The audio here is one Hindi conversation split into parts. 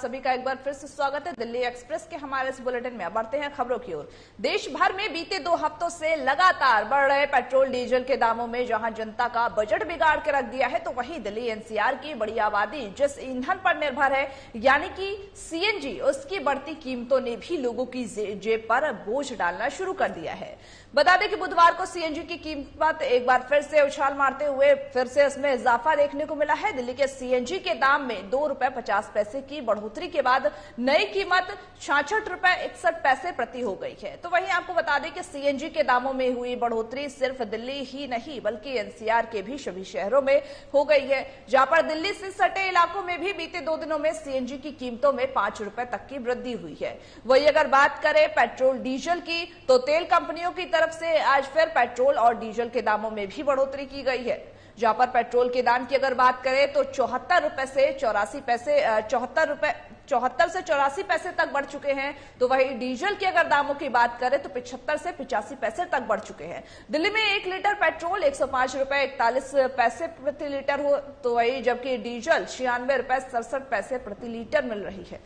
सभी का एक बार फिर से स्वागत है दिल्ली एक्सप्रेस के हमारे इस बुलेटिन में। अब बढ़ते हैं खबरों की ओर। देश भर में बीते 2 हफ्तों से लगातार बढ़ रहे पेट्रोल डीजल के दामों में जहां जनता का बजट बिगाड़ के रख दिया है, तो वहीं दिल्ली एनसीआर की बड़ी आबादी जिस ईंधन पर निर्भर है यानी कि सीएनजी, उसकी बढ़ती कीमतों ने भी लोगों की जेब पर बोझ डालना शुरू कर दिया है। बता दें कि बुधवार को सीएनजी की कीमत एक बार फिर से उछाल मारते हुए फिर से इसमें इजाफा देखने को मिला है। दिल्ली के सीएनजी के दाम में 2 रुपए 50 पैसे की बढ़ोतरी के बाद नई कीमत 66 रुपए 61 पैसे प्रति हो गई है। तो वहीं आपको बता दें कि सीएनजी के दामों में हुई बढ़ोतरी सिर्फ दिल्ली ही नहीं बल्कि एनसीआर के भी सभी शहरों में हो गई है, जहां पर दिल्ली से सटे इलाकों में भी बीते 2 दिनों में सीएनजी की कीमतों में 5 रुपए तक की वृद्धि हुई है। वही अगर बात करें पेट्रोल डीजल की, तो तेल कंपनियों की तरफ से आज फिर पेट्रोल और डीजल के दामों में भी बढ़ोतरी की गई है, जहां पर पेट्रोल के दाम की अगर बात करें तो 74 रुपए से 84 पैसे 74 से 84 पैसे तक बढ़ चुके हैं। तो वही डीजल के अगर दामों की बात करें तो 75 से 85 पैसे तक बढ़ चुके हैं। दिल्ली में 1 लीटर पेट्रोल 105 रुपए 41 पैसे प्रति लीटर हो, तो वही जबकि डीजल 96 रुपए 67 पैसे प्रति लीटर मिल रही है।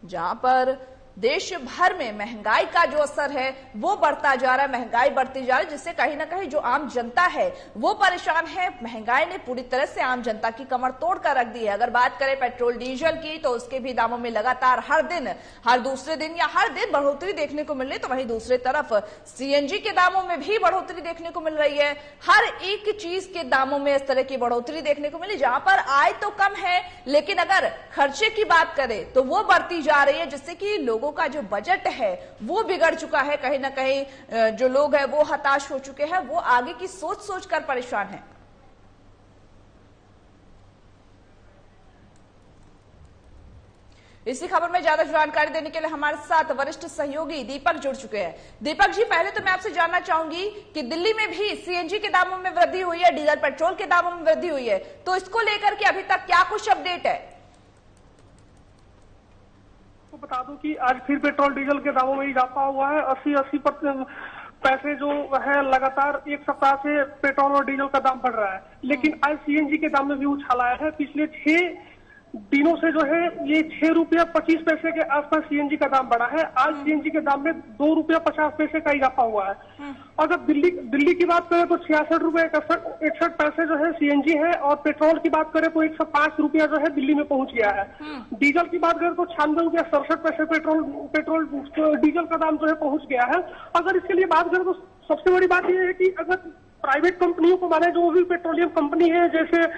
जहां पर देश भर में महंगाई का जो असर है वो बढ़ता जा रहा है, महंगाई बढ़ती जा रही है, जिससे कहीं ना कहीं जो आम जनता है वो परेशान है। महंगाई ने पूरी तरह से आम जनता की कमर तोड़ कर रख दी है। अगर बात करें पेट्रोल डीजल की, तो उसके भी दामों में लगातार हर दिन, हर दूसरे दिन या हर दिन बढ़ोतरी देखने को मिल रही है। तो वहीं दूसरी तरफ सीएनजी के दामों में भी बढ़ोतरी देखने को मिल रही है। हर एक चीज के दामों में इस तरह की बढ़ोतरी देखने को मिली, जहां पर आय तो कम है लेकिन अगर खर्चे की बात करें तो वो बढ़ती जा रही है, जिससे कि लोगों का जो बजट है वो बिगड़ चुका है। कहीं ना कहीं जो लोग हैं वो हताश हो चुके हैं, वो आगे की सोच सोचकर परेशान हैं। इसी खबर में ज्यादा जानकारी देने के लिए हमारे साथ वरिष्ठ सहयोगी दीपक जुड़ चुके हैं। दीपक जी, पहले तो मैं आपसे जानना चाहूंगी कि दिल्ली में भी सीएनजी के दामों में वृद्धि हुई है, डीजल पेट्रोल के दामों में वृद्धि हुई है, तो इसको लेकर के अभी तक क्या कुछ अपडेट है? तो बता दूं कि आज फिर पेट्रोल डीजल के दामों में इजाफा हुआ है। 80 पैसे जो है लगातार एक सप्ताह से पेट्रोल और डीजल का दाम बढ़ रहा है, लेकिन आज सीएनजी के दाम में भी उछाल आया है। पिछले 6 दिनों से जो है ये 6 रुपया 25 पैसे के आसपास सीएनजी का दाम बढ़ा है। आज सीएनजी के दाम में 2 रुपया 50 पैसे का इजाफा हुआ है। अगर दिल्ली की बात करें तो 66 रुपए 61 पैसे जो है सीएनजी है, और पेट्रोल की बात करें तो 105 रुपया जो है दिल्ली में पहुंच गया है। डीजल की बात करें तो 96 रुपया 67 पैसे पेट्रोल डीजल का दाम जो है पहुंच गया है। अगर इसके लिए बात करें तो सबसे बड़ी बात यह है कि अगर प्राइवेट कंपनियों को माने, जो भी पेट्रोलियम कंपनी है जैसे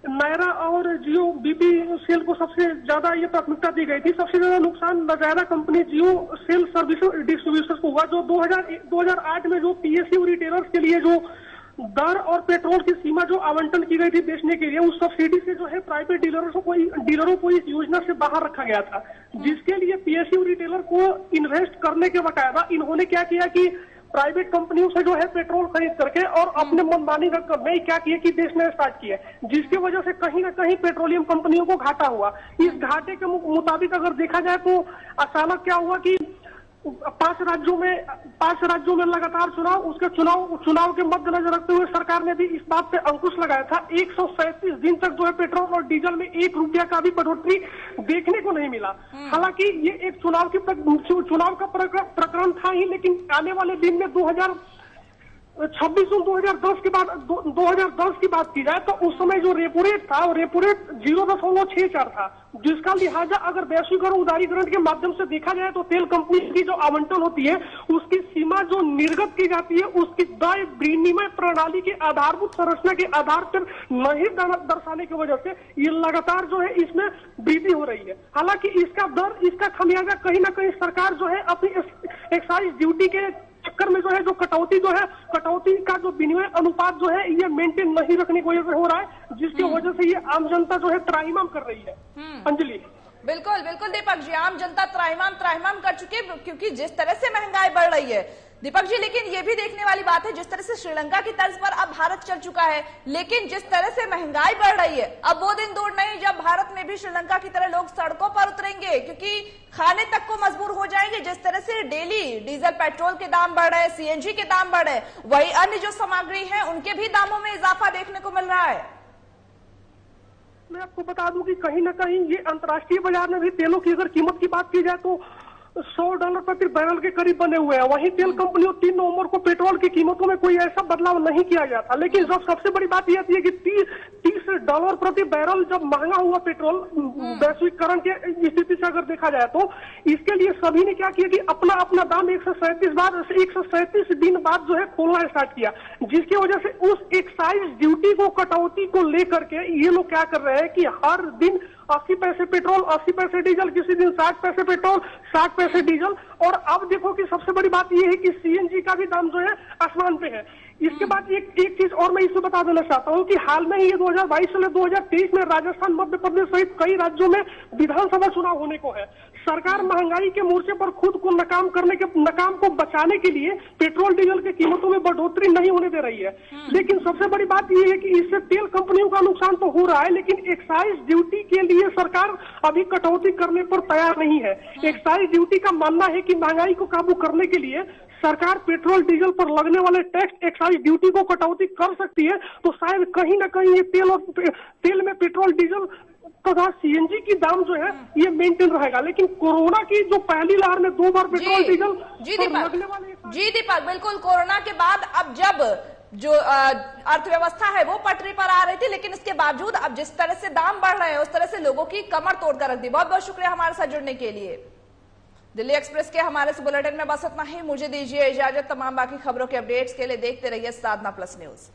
नायरा और जियो बीपीसीएल को सबसे ज्यादा ये प्राथमिकता दी गई थी। सबसे ज्यादा नुकसान नायरा कंपनी जियो सेल सर्विस डिस्ट्रीब्यूटर्स को हुआ, जो 2008 में जो पीएसयू रिटेलर्स के लिए जो दर और पेट्रोल की सीमा जो आवंटन की गई थी बेचने के लिए, उस सब्सिडी से जो है प्राइवेट डीलरों को इस योजना से बाहर रखा गया था, जिसके लिए पीएसयू रिटेलर को इन्वेस्ट करने के बकायदा इन्होंने क्या किया कि प्राइवेट कंपनियों से जो है पेट्रोल खरीद करके और अपने मनमानी रकम में क्या किया कि बेचना स्टार्ट किया, जिसकी वजह से कहीं ना कहीं पेट्रोलियम कंपनियों को घाटा हुआ। इस घाटे के मुताबिक अगर देखा जाए तो अचानक क्या हुआ कि 5 राज्यों में लगातार चुनाव के मद्देनजर रखते हुए सरकार ने भी इस बात पे अंकुश लगाया था। 137 दिन तक जो है पेट्रोल और डीजल में 1 रुपया का भी बढ़ोतरी देखने को नहीं मिला। हालांकि ये एक चुनाव का प्रकरण था ही, लेकिन आने वाले दिन में 26 जून 2010 के बाद 2010 की बात की जाए तो उस समय जो रेपो रेट था, रेपो रेट 0.64 था, जिसका लिहाजा अगर वैश्वीकरण उदारीकरण के माध्यम से देखा जाए तो तेल कंपनी की जो आवंटन होती है उसकी सीमा जो निर्गत की जाती है उसकी दर विनिमय प्रणाली के आधारभूत संरचना के आधार पर नहीं दर्शाने की वजह से ये लगातार जो है इसमें वृद्धि हो रही है। हालांकि इसका खमियाजा कहीं ना कहीं सरकार जो है अपनी एक्साइज ड्यूटी के चक्कर में जो है कटौती का जो विनिमय अनुपात जो है ये मेंटेन नहीं रखने की वजह से हो रहा है, जिसकी वजह से ये आम जनता जो है त्राहिमाम कर रही है। अंजलि, बिल्कुल बिल्कुल दीपक जी, आम जनता त्राहिमाम कर चुकी है, क्योंकि जिस तरह से महंगाई बढ़ रही है दीपक जी। लेकिन ये भी देखने वाली बात है, जिस तरह से श्रीलंका की तर्ज पर अब भारत चल चुका है, लेकिन जिस तरह से महंगाई बढ़ रही है अब वो दिन दूर नहीं जब भारत में भी श्रीलंका की तरह लोग सड़कों पर उतरेंगे, क्योंकि खाने तक को मजबूर हो जाएंगे। जिस तरह से डेली डीजल पेट्रोल के दाम बढ़ रहे हैं, सीएनजी के दाम बढ़ रहे हैं, वही अन्य जो सामग्री है उनके भी दामों में इजाफा देखने को मिल रहा है। मैं आपको बता दूं कि कहीं ना कहीं ये अंतर्राष्ट्रीय बाजार में भी तेलों की अगर कीमत की बात की जाए तो $100 प्रति बैरल के करीब बने हुए हैं। वहीं तेल कंपनियों 3 नवंबर को पेट्रोल की कीमतों में कोई ऐसा बदलाव नहीं किया गया था। लेकिन जब सबसे बड़ी बात यह आती है कि $30 प्रति बैरल जब महंगा हुआ पेट्रोल वैश्वीकरण के स्थिति से अगर देखा जाए तो इसके लिए सभी ने क्या किया कि अपना अपना दाम 137 दिन बाद जो है खोलना स्टार्ट किया, जिसकी वजह से उस एक्साइज ड्यूटी को कटौती को लेकर के ये लोग क्या कर रहे हैं कि हर दिन 80 पैसे पेट्रोल, 80 पैसे डीजल, किसी दिन 60 पैसे पेट्रोल, 60 पैसे डीजल। और अब देखो कि सबसे बड़ी बात यह है कि सीएनजी का भी दाम जो है आसमान पे है। इसके बाद एक चीज और मैं इसमें बता देना चाहता हूं कि हाल में ही ये 2022 से 2023 में राजस्थान, मध्य प्रदेश सहित कई राज्यों में विधानसभा चुनाव होने को है। सरकार महंगाई के मोर्चे पर खुद को नकाम को बचाने के लिए पेट्रोल डीजल की कीमतों में बढ़ोतरी नहीं होने दे रही है। लेकिन सबसे बड़ी बात यह है कि इससे तेल कंपनियों का नुकसान तो हो रहा है, लेकिन एक्साइज ड्यूटी के लिए सरकार अभी कटौती करने पर तैयार नहीं है। एक्साइज ड्यूटी का मानना है कि महंगाई को काबू करने के लिए सरकार पेट्रोल डीजल पर लगने वाले टैक्स एक्साइज ड्यूटी को कटौती कर सकती है, तो शायद कहीं ना कहीं ये तेल में पेट्रोल डीजल तथा सीएनजी की दाम जो है ये मेंटेन रहेगा। लेकिन कोरोना की जो पहली लहर में 2 बार पेट्रोल डीजल लगने वाले जी दीपक, बिल्कुल कोरोना के बाद अब जब जो अर्थव्यवस्था है वो पटरी पर आ रही थी, लेकिन इसके बावजूद अब जिस तरह से दाम बढ़ रहे हैं उस तरह से लोगों की कमर तोड़कर रख दी। बहुत बहुत शुक्रिया हमारे साथ जुड़ने के लिए। दिल्ली एक्सप्रेस के हमारे इस बुलेटिन में बस इतना ही। मुझे दीजिए इजाजत। तमाम बाकी खबरों के अपडेट्स के लिए देखते रहिए साधना प्लस न्यूज।